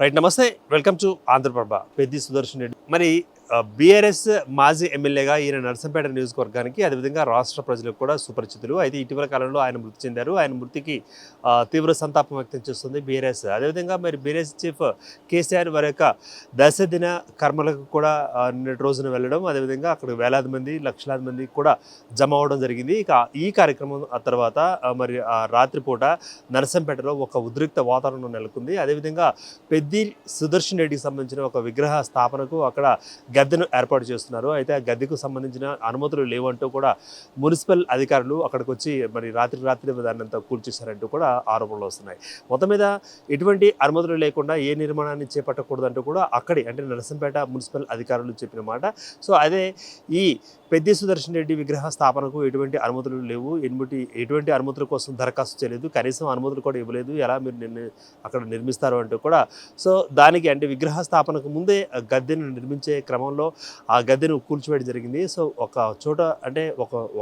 Right, నమస్తే, welcome to Andhraprabha. Peddi Sudarshan Reddy మరి BRS మాజీ ఎమ్మెల్యేగా ఈయన నర్సంపేట నియోజకవర్గానికి, అదేవిధంగా రాష్ట్ర ప్రజలకు కూడా సుపరిచితులు. అయితే ఇటీవల కాలంలో ఆయన మృతి చెందారు. ఆయన మృతికి తీవ్ర సంతాపం వ్యక్తం చేస్తుంది బీఆర్ఎస్. అదేవిధంగా మరి బీఆర్ఎస్ చీఫ్ కేసీఆర్ వారి యొక్క దశదిన కర్మలకు కూడా నిన్నటి రోజున వెళ్ళడం, అదేవిధంగా అక్కడ వేలాది మంది, లక్షలాది మంది కూడా జమ అవడం జరిగింది. ఇక ఈ కార్యక్రమం తర్వాత మరి రాత్రిపూట నర్సంపేటలో ఒక ఉద్రిక్త వాతావరణం నెలకొంది. అదేవిధంగా పెద్ది సుదర్శన్ రెడ్డికి సంబంధించిన ఒక విగ్రహ స్థాపనకు అక్కడ గద్దెను ఏర్పాటు చేస్తున్నారు. అయితే ఆ గద్దెకు సంబంధించిన అనుమతులు లేవంటూ కూడా మున్సిపల్ అధికారులు అక్కడికి వచ్చి మరి రాత్రి దాన్నంతా కూల్చేశారంటూ కూడా ఆరోపణలు వస్తున్నాయి. మొత్తం మీద ఎటువంటి అనుమతులు లేకుండా ఏ నిర్మాణాన్ని చేపట్టకూడదంటూ కూడా అంటే నరసంపేట మున్సిపల్ అధికారులు చెప్పిన మాట. సో అదే ఈ పెద్ది సుదర్శన్ రెడ్డి విగ్రహ స్థాపనకు ఎటువంటి అనుమతులు లేవు, ఎటువంటి అనుమతుల కోసం దరఖాస్తు చేయలేదు, కనీసం అనుమతులు కూడా ఇవ్వలేదు, ఎలా మీరు అక్కడ నిర్మిస్తారు అంటూ కూడా. సో దానికి విగ్రహ స్థాపనకు ముందే గద్దెను నిర్మించే క్రమంలో ఆ గద్దెను కూల్చివేయడం జరిగింది. సో ఒక చోట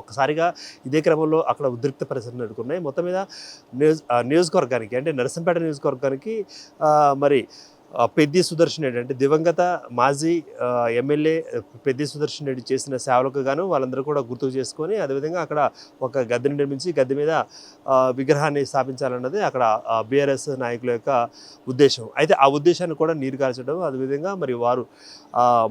ఒక్కసారిగా ఇదే క్రమంలో అక్కడ ఉద్రిక్త పరిస్థితులు నెలకొన్నాయి. మొత్తం మీద నియోజకవర్గానికి నరసంపేట నియోజకవర్గానికి మరి పెద్ది సుదర్శన్ రెడ్డి దివంగత మాజీ ఎమ్మెల్యే పెద్ది సుదర్శన్ రెడ్డి చేసిన సేవలకు గాను వాళ్ళందరూ కూడా గుర్తు చేసుకొని, అదేవిధంగా అక్కడ ఒక గద్దెను నిర్మించి గద్దె మీద విగ్రహాన్ని స్థాపించాలన్నది అక్కడ బీఆర్ఎస్ నాయకుల యొక్క ఉద్దేశం. అయితే ఆ ఉద్దేశాన్ని కూడా నీరుగార్చడం, అదేవిధంగా మరి వారు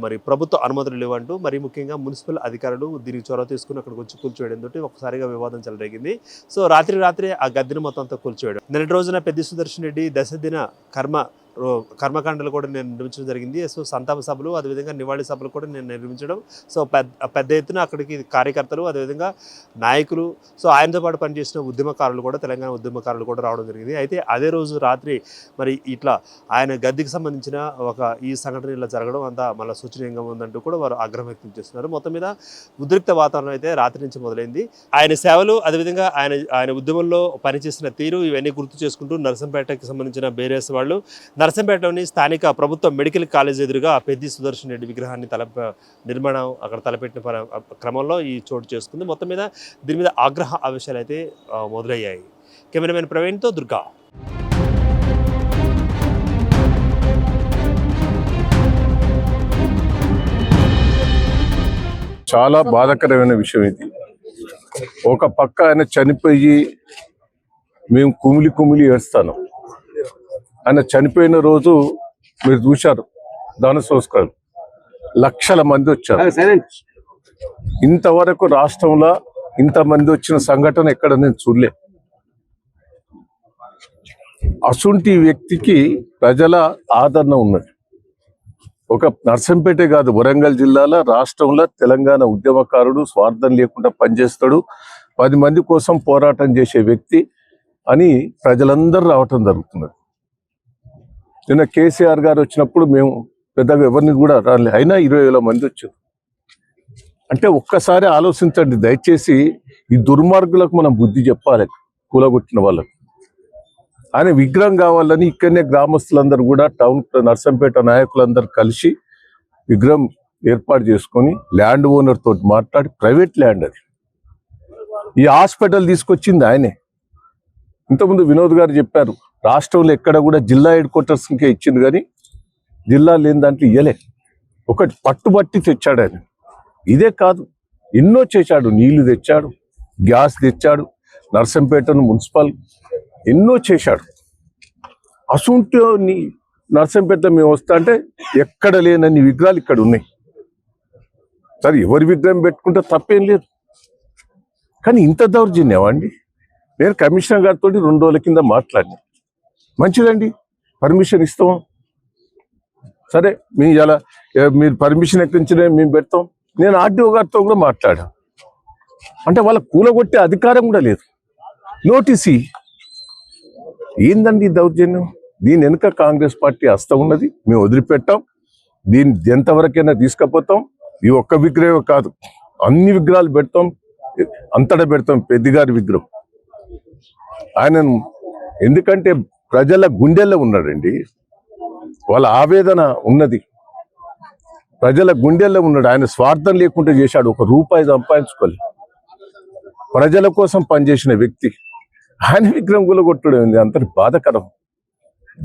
మరి ప్రభుత్వ అనుమతులు లేవంటూ మరి ముఖ్యంగా మున్సిపల్ అధికారులు దీనికి చొరవ తీసుకుని అక్కడికి వచ్చి కూల్చివేయడంతో ఒకసారిగా వివాదం చెలరేగింది. సో రాత్రి ఆ గద్దెను మొత్తం అంతా కూల్చివేయడం. నిన్నటి రోజున పెద్ది సుదర్శన్ రెడ్డి దశదిన కర్మకాండలు కూడా నేను నిర్మించడం జరిగింది. సో సంతాప సభలు, అదేవిధంగా నివాళి సభలు కూడా నేను నిర్మించడం. సో పెద్ద ఎత్తున అక్కడికి కార్యకర్తలు, అదేవిధంగా నాయకులు, సో ఆయనతో పాటు పనిచేసిన ఉద్యమకారులు కూడా, తెలంగాణ ఉద్యమకారులు కూడా రావడం జరిగింది. అయితే అదే రోజు రాత్రి మరి ఇట్లా ఆయన గద్దెకి సంబంధించిన ఈ సంఘటన ఇలా జరగడం అంతా మళ్ళీ సూచనీయంగా ఉందంటూ కూడా వారు ఆగ్రహం వ్యక్తం చేస్తున్నారు. మొత్తం మీద ఉద్రిక్త వాతావరణం అయితే రాత్రి నుంచి మొదలైంది. ఆయన సేవలు, అదేవిధంగా ఆయన ఉద్యమంలో పనిచేసిన తీరు ఇవన్నీ గుర్తు చేసుకుంటూ నరసంపేటకి సంబంధించిన బీఆర్ఎస్ వాళ్ళు నరసంపేటలోని స్థానిక ప్రభుత్వ మెడికల్ కాలేజ్ ఎదురుగా పెద్ది సుదర్శన్ రెడ్డి విగ్రహాన్ని నిర్మాణం అక్కడ తలపెట్టిన క్రమంలో ఈ చోటు చేసుకుంది. మొత్తం మీద దీని మీద ఆగ్రహ ఆవేశాలు అయితే మొదలయ్యాయి. కెమెరామెన్ ప్రవీణ్తో దుర్గా. చాలా బాధాకరమైన విషయం ఇది. ఒక పక్క ఆయన చనిపోయి మేము కుమిలి ఏడుస్తాను. ఆయన చనిపోయిన రోజు మీరు చూశారు, దాన సంస్కారం లక్షల మంది వచ్చారు. ఇంతవరకు రాష్ట్రంలో ఇంతమంది వచ్చిన సంఘటన ఎక్కడ నేను చూడలే. అసుంటి వ్యక్తికి ప్రజల ఆదరణ ఉన్నది. ఒక నర్సంపేటే కాదు, వరంగల్ జిల్లాలో, రాష్ట్రంలో తెలంగాణ ఉద్యమకారుడు, స్వార్థం లేకుండా పనిచేస్తాడు, 10 మంది కోసం పోరాటం చేసే వ్యక్తి అని ప్రజలందరూ రావటం జరుగుతున్నది. నిన్న కేసీఆర్ గారు వచ్చినప్పుడు మేము పెద్దగా ఎవరిని కూడా రాలే, అయినా 20,000 మంది వచ్చారు. అంటే ఒక్కసారి ఆలోచించండి దయచేసి. ఈ దుర్మార్గులకు మనం బుద్ధి చెప్పాలి, కూలగొట్టిన వాళ్ళకు. ఆయన విగ్రహం కావాలని ఇక్కడనే గ్రామస్తులందరూ కూడా టౌన్ నర్సంపేట నాయకులందరూ కలిసి విగ్రహం ఏర్పాటు చేసుకొని ల్యాండ్ ఓనర్ తోటి మాట్లాడి, ప్రైవేట్ ల్యాండ్ అది, ఈ హాస్పిటల్ తీసుకొచ్చింది ఆయనే. ఇంతకుముందు వినోద్ గారు చెప్పారు, రాష్ట్రంలో ఎక్కడ కూడా జిల్లా హెడ్ క్వార్టర్స్ ఇంకే ఇచ్చింది, కానీ జిల్లా లేని దాంట్లో ఇయ్యలే. ఒకటి పట్టుబట్టి తెచ్చాడు ఆయన. ఇదే కాదు, ఎన్నో చేశాడు. నీళ్లు తెచ్చాడు, గ్యాస్ తెచ్చాడు, నర్సంపేటను మున్సిపల్ ఎన్నో చేశాడు. అసూంటి నర్సంపేట మేము వస్తా అంటే ఎక్కడ లేనన్ని విగ్రహాలు ఇక్కడ ఉన్నాయి. సరే, ఎవరి విగ్రహం పెట్టుకుంటే తప్పేం లేదు, కానీ ఇంత దౌర్జన్యం అండి. నేను కమిషనర్ గారితో 2 రోజుల కింద మాట్లాడినా. మంచిదండి, పర్మిషన్ ఇస్తాం, సరే మీరు పర్మిషన్ ఎక్కడి నుంచి మేము పెడతాం. నేను ఆర్డీఓ గారితో కూడా మాట్లాడా. అంటే వాళ్ళ కూలగొట్టే అధికారం కూడా లేదు. నోటీస్ ఏందండి దౌర్జన్యం? దీని వెనుక కాంగ్రెస్ పార్టీ హస్తం ఉన్నది. మేము వదిలిపెట్టాం, దీన్ని ఎంతవరకైనా తీసుకుపోతాం. ఈ ఒక్క విగ్రహం కాదు, అన్ని విగ్రహాలు పెడతాం, అంతటా పెడతాం. పెద్దిగారి విగ్రహం ఆయన ఎందుకంటే ప్రజల గుండెల్లో ఉన్నాడండి. వాళ్ళ ఆవేదన ఉన్నది, ప్రజల గుండెల్లో ఉన్నాడు. ఆయన స్వార్థం లేకుండా చేశాడు, 1 రూపాయి సంపాదించుకోలేదు. ప్రజల కోసం పనిచేసిన వ్యక్తి ఆయన విగ్రహం కూలగొట్టడం అంతటి బాధకరం.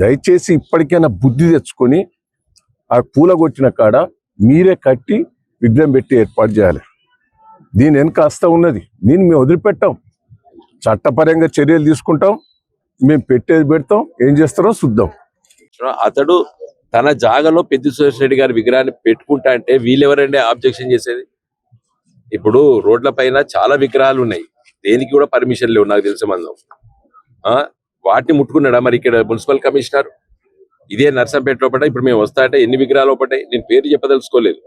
దయచేసి ఇప్పటికైనా బుద్ధి తెచ్చుకొని ఆ కూలగొట్టిన కాడ మీరే కట్టి విగ్రహం పెట్టి ఏర్పాటు చేయాలి. దీని వెనక హస్తం ఉన్నది. దీన్ని మేము వదిలిపెట్టాం. చట్టపరంగా చర్యలు తీసుకుంటాం. మేము పెట్టేది పెడతాం. ఏం చేస్తారో చూద్దాం. అతడు తన జాగాలో పెద్ది సురేష్ రెడ్డి గారి విగ్రహాన్ని పెట్టుకుంటా అంటే వీళ్ళెవరండి ఆబ్జెక్షన్ చేసేది? ఇప్పుడు రోడ్ల పైన చాలా విగ్రహాలు ఉన్నాయి, దేనికి కూడా పర్మిషన్ లేవు నాకు తెలిసే మందం. వాటిని ముట్టుకున్నాడా మరి ఇక్కడ మున్సిపల్ కమిషనర్? ఇదే నర్సంపేట లోపల ఇప్పుడు మేము వస్తా అంటే ఎన్ని విగ్రహాలు ఒకటి నేను పేరు చెప్పదలుచుకోలేదు.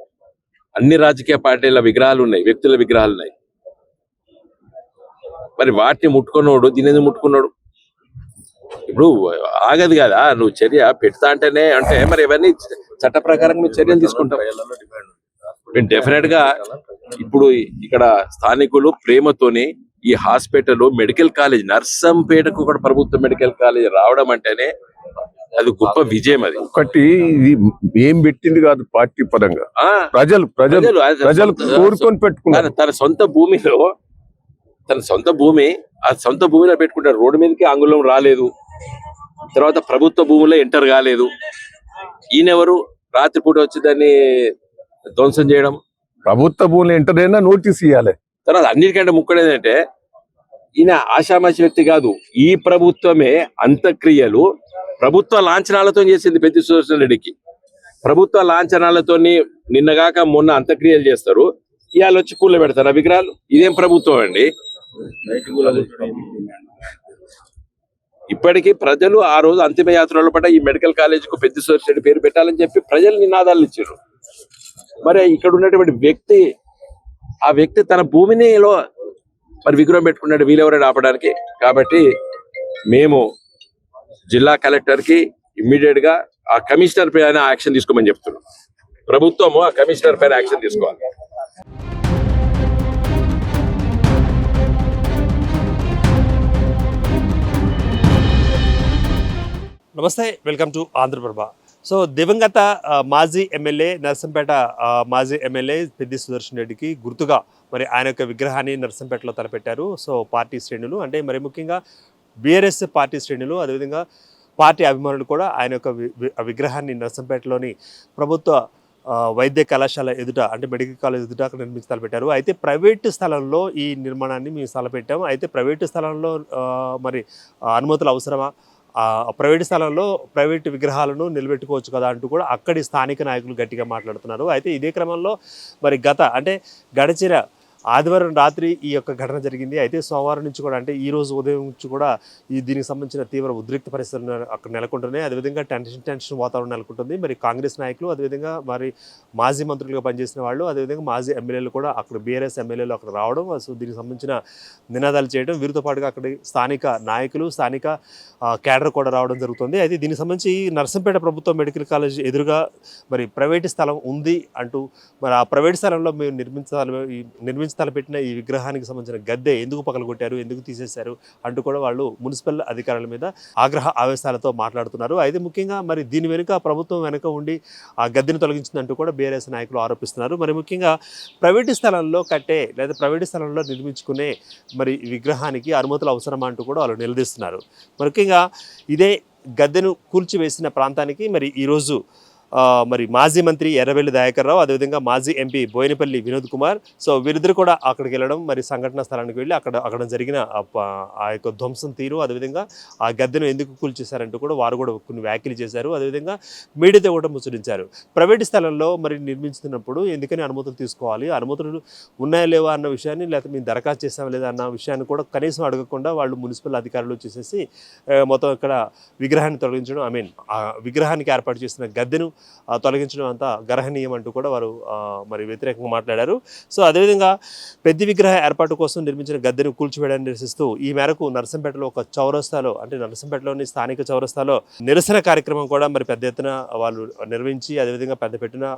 అన్ని రాజకీయ పార్టీల విగ్రహాలు ఉన్నాయి, వ్యక్తుల విగ్రహాలు ఉన్నాయి. మరి వాటిని ముట్టుకున్నాడు, దీని ఎందుకు ముట్టుకున్నాడు? ఇప్పుడు ఆగదు కదా నువ్వు చర్య పెడతా అంటేనే. అంటే మరి ఇవన్నీ చట్ట ప్రకారం నువ్వు చర్యలు తీసుకుంటావు. మేము డెఫినెట్ గా ఇప్పుడు ఇక్కడ స్థానికులు ప్రేమతోని ఈ హాస్పిటల్ మెడికల్ కాలేజ్ నర్సంపేటకు కూడా ప్రభుత్వ మెడికల్ కాలేజ్ రావడం అంటేనే అది గొప్ప విజయం. అది ఒకటి ఇది ఏం పెట్టింది కాదు పార్టీ పరంగా, ప్రజలు కోరుకొని పెట్టుకున్నారు. తన సొంత భూమి ఆ సొంత భూమిలో పెట్టుకుంటారు. రోడ్డు మీదకి అంగుళం రాలేదు, తర్వాత ప్రభుత్వ భూమిలో ఎంటర్ కాలేదు. ఈయనెవరు రాత్రిపూట వచ్చి దాన్ని ధ్వంసం చేయడం? ప్రభుత్వ భూములు ఎంటర్ అయినా నోటీస్ ఇవ్వాలి. తర్వాత అన్నిటికంటే ముక్కడేంటంటే ఈయన ఆషామాషి వ్యక్తి కాదు. ఈ ప్రభుత్వమే అంత్యక్రియలు ప్రభుత్వ లాంఛనాలతో చేసింది పెద్ది సురేష్ రెడ్డికి. ప్రభుత్వ లాంఛనాలతో నిన్నగాక మొన్న అంత్యక్రియలు చేస్తారు, ఇవాళ వచ్చి కూల పెడతారు ఆ విగ్రహాలు. ఇదేం ప్రభుత్వం అండి? ఇప్పటికీ ప్రజలు ఆ రోజు అంతిమ యాత్రలో పట్ల ఈ మెడికల్ కాలేజ్ కు పెద్ది సురేష్ రెడ్డి పేరు పెట్టాలని చెప్పి ప్రజలు నినాదాలు ఇచ్చారు. మరి ఇక్కడ ఉన్నటువంటి వ్యక్తి, ఆ వ్యక్తి తన భూమినిలో మరి విగ్రహం పెట్టుకున్నాడు, వీలెవరైనా ఆపడానికి. కాబట్టి మేము జిల్లా కలెక్టర్ కి ఇమ్మీడియట్ గా ఆ కమిషనర్ పైన యాక్షన్ తీసుకోమని చెప్తున్నాం. ప్రభుత్వము ఆ కమిషనర్ పైన యాక్షన్ తీసుకోవాలి. నమస్తే, వెల్కమ్ టు ఆంధ్రప్రభ. సో దివంగత మాజీ ఎమ్మెల్యే నర్సంపేట మాజీ ఎమ్మెల్యే పెద్ది సుదర్శన్ రెడ్డికి గుర్తుగా మరి ఆయన యొక్క విగ్రహాన్ని నర్సంపేటలో తలపెట్టారు. సో పార్టీ శ్రేణులు, అంటే మరి ముఖ్యంగా బీఆర్ఎస్ పార్టీ శ్రేణులు, అదేవిధంగా పార్టీ అభిమానులు కూడా ఆయన యొక్క విగ్రహాన్ని నర్సంపేటలోని ప్రభుత్వ వైద్య కళాశాల ఎదుట, అంటే మెడికల్ కాలేజ్ ఎదుట అక్కడ నిర్మించి తలపెట్టారు. అయితే ప్రైవేటు స్థలంలో ఈ నిర్మాణాన్ని మేము తలపెట్టాము. అయితే ప్రైవేటు స్థలంలో మరి అనుమతులు అవసరమా? ప్రైవేటు స్థలంలో ప్రైవేటు విగ్రహాలను నిలబెట్టుకోవచ్చు కదా అంటూ కూడా అక్కడి స్థానిక నాయకులు గట్టిగా మాట్లాడుతున్నారు. అయితే ఇదే క్రమంలో మరి గడిచిన ఆదివారం రాత్రి ఈ యొక్క ఘటన జరిగింది. అయితే సోమవారం నుంచి కూడా, అంటే ఈ రోజు ఉదయం నుంచి కూడా దీనికి సంబంధించిన తీవ్ర ఉద్రిక్త పరిస్థితులు అక్కడ నెలకొంటున్నాయి. అదేవిధంగా టెన్షన్ వాతావరణం నెలకొంటుంది. మరి కాంగ్రెస్ నాయకులు, అదేవిధంగా మరి మాజీ మంత్రులుగా పనిచేసిన వాళ్ళు, అదేవిధంగా మాజీ ఎమ్మెల్యేలు కూడా అక్కడ బీఆర్ఎస్ ఎమ్మెల్యేలు అక్కడ రావడం, సో దీనికి సంబంధించిన నినాదాలు చేయడం, వీరితో పాటుగా అక్కడి స్థానిక నాయకులు, స్థానిక క్యాడర్ కూడా రావడం జరుగుతుంది. అయితే దీనికి సంబంధించి నర్సంపేట ప్రభుత్వ మెడికల్ కాలేజ్ ఎదురుగా మరి ప్రైవేటు స్థలం ఉంది అంటూ, మరి ఆ ప్రైవేట్ స్థలంలో మేము నిర్మించి తలపెట్టిన ఈ విగ్రహానికి సంబంధించిన గద్దె ఎందుకు పగలగొట్టారు, ఎందుకు తీసేశారు అంటూ కూడా వాళ్ళు మున్సిపల్ అధికారుల మీద ఆగ్రహ ఆవేశాలతో మాట్లాడుతున్నారు. అయితే ముఖ్యంగా మరి దీని వెనుక ప్రభుత్వం వెనుక ఉండి ఆ గద్దెను తొలగించిందంటూ కూడా బీఆర్ఎస్ నాయకులు ఆరోపిస్తున్నారు. మరి ముఖ్యంగా ప్రైవేటు స్థలంలో కట్టే లేదా ప్రైవేటు స్థలంలో నిర్మించుకునే మరి విగ్రహానికి అనుమతులు అవసరమా అంటూ కూడా వాళ్ళు నిలదీస్తున్నారు. ముఖ్యంగా ఇదే గద్దెను కూల్చివేసిన ప్రాంతానికి మరి ఈరోజు మరి మాజీ మంత్రి ఎర్రబెల్లి దయాకర్ రావు, అదేవిధంగా మాజీ ఎంపీ బోయినపల్లి వినోద్ కుమార్, సో వీరిద్దరు కూడా అక్కడికి వెళ్ళడం, మరి సంఘటనా స్థలానికి వెళ్ళి అక్కడ జరిగిన ఆ యొక్క ధ్వంసం తీరు, అదేవిధంగా ఆ గద్దెను ఎందుకు కూల్చేశారంటూ కూడా వారు కూడా కొన్ని వ్యాఖ్యలు చేశారు. అదేవిధంగా మీడియాతో కూడా ముచ్చరించారు. ప్రైవేటు స్థలంలో మరి నిర్మించుతున్నప్పుడు ఎందుకని అనుమతులు తీసుకోవాలి, అనుమతులు ఉన్నాయా లేవా అన్న విషయాన్ని, లేకపోతే మేము దరఖాస్తు చేసామా లేదా అన్న విషయాన్ని కూడా కనీసం అడగకుండా వాళ్ళు మున్సిపల్ అధికారులు వచ్చేసేసి మొత్తం ఇక్కడ విగ్రహాన్ని తొలగించడం, ఆ విగ్రహానికి ఏర్పాటు చేసిన గద్దెను తొలగించడం అంతా గర్హనీయం అంటూ కూడా వారు మరి వ్యతిరేకంగా మాట్లాడారు. సో అదేవిధంగా పెద్ద విగ్రహ ఏర్పాటు కోసం నిర్మించిన గద్దెను కూల్చివేయడాన్ని నిరసిస్తూ ఈ మేరకు నర్సంపేటలో ఒక చౌరస్తాలో, అంటే నర్సంపేటలోని స్థానిక చౌరస్తాలో నిరసన కార్యక్రమం కూడా మరి పెద్ద ఎత్తున వాళ్ళు నిర్వహించి, అదేవిధంగా పెద్ద పెట్టిన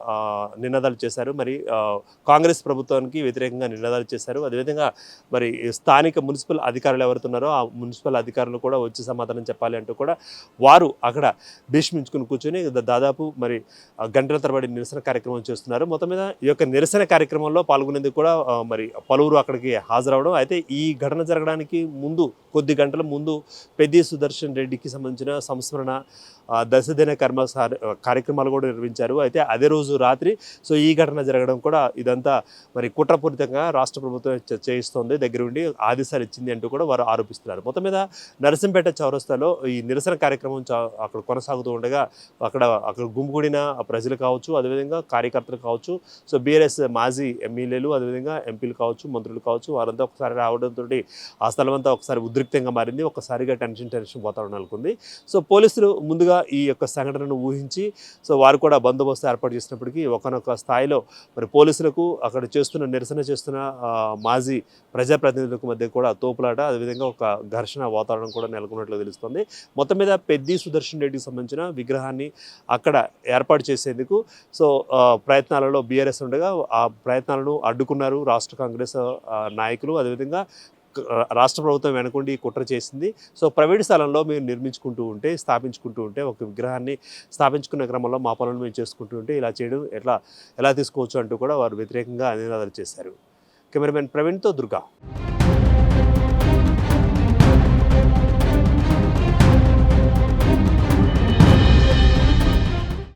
నినాదాలు చేశారు. మరి కాంగ్రెస్ ప్రభుత్వానికి వ్యతిరేకంగా నినాదాలు చేశారు. అదేవిధంగా మరి స్థానిక మున్సిపల్ అధికారులు ఎవరుతున్నారో ఆ మున్సిపల్ అధికారులు కూడా వచ్చి సమాధానం చెప్పాలి అంటూ కూడా వారు అక్కడ భీష్మించుకుని కూర్చొని దాదాపు మరి గంటల తరబడి నిరసన కార్యక్రమం చేస్తున్నారు. మొత్తం మీద ఈ యొక్క నిరసన కార్యక్రమంలో పాల్గొనేందుకు కూడా మరి పలువురు అక్కడికి హాజరవడం. అయితే ఈ ఘటన జరగడానికి ముందు కొద్ది గంటల ముందు పెద్ది సుదర్శన్ రెడ్డికి సంబంధించిన సంస్మరణ దశదిన కార్యక్రమాలు కూడా నిర్వహించారు. అయితే అదే రోజు రాత్రి సో ఈ ఘటన జరగడం కూడా ఇదంతా మరి కుట్రపూరితంగా రాష్ట్ర ప్రభుత్వం చేయిస్తోంది, దగ్గర ఉండి ఆదేశాలు ఇచ్చింది అంటూ కూడా వారు ఆరోపిస్తున్నారు. మొత్తం మీద నరసింపేట చౌరస్తాలో ఈ నిరసన కార్యక్రమం అక్కడ కొనసాగుతూ ఉండగా అక్కడ గుమిగూడిన ప్రజలు కావచ్చు, అదేవిధంగా కార్యకర్తలు కావచ్చు, సో బీఆర్ఎస్ మాజీ ఎమ్మెల్యేలు, అదేవిధంగా ఎంపీలు కావచ్చు, మంత్రులు కావచ్చు, వారంతా ఒకసారి రావడంతో ఆ స్థలం అంతా ఒకసారి ఉద్రిక్తంగా మారింది. ఒక్కసారిగా టెన్షన్ వాతావరణం నెలకొంది. సో పోలీసులు ముందుగా ఈ యొక్క సంఘటనను ఊహించి సో వారు కూడా బందోబస్తు ఏర్పాటు చేసినప్పటికీ ఒకనొక స్థాయిలో మరి పోలీసులకు అక్కడ నిరసన చేస్తున్న మాజీ ప్రజాప్రతినిధులకు మధ్య కూడా తోపులాట, అదేవిధంగా ఒక ఘర్షణ వాతావరణం కూడా నెలకొన్నట్లు తెలుస్తుంది. మొత్తం మీద పెద్ది సుదర్శన్ రెడ్డికి సంబంధించిన విగ్రహాన్ని అక్కడ ఏర్పాటు చేసేందుకు సో ప్రయత్నాలలో బీఆర్ఎస్ ఉండగా ఆ ప్రయత్నాలను అడ్డుకున్నారు రాష్ట్ర కాంగ్రెస్ నాయకులు. అదేవిధంగా రాష్ట్ర ప్రభుత్వం వెనకుండి కుట్ర చేసింది. సో ప్రైవేట్ స్థలంలో మేము స్థాపించుకుంటూ ఉంటే ఒక విగ్రహాన్ని స్థాపించుకునే క్రమంలో మా పనులు మేము చేసుకుంటూ ఉంటే ఇలా చేయడం ఎలా తీసుకోవచ్చు అంటూ కూడా వారు వ్యతిరేకంగా నినాదాలు చేశారు. కెమెరామెన్ ప్రవీణ్తో దుర్గా.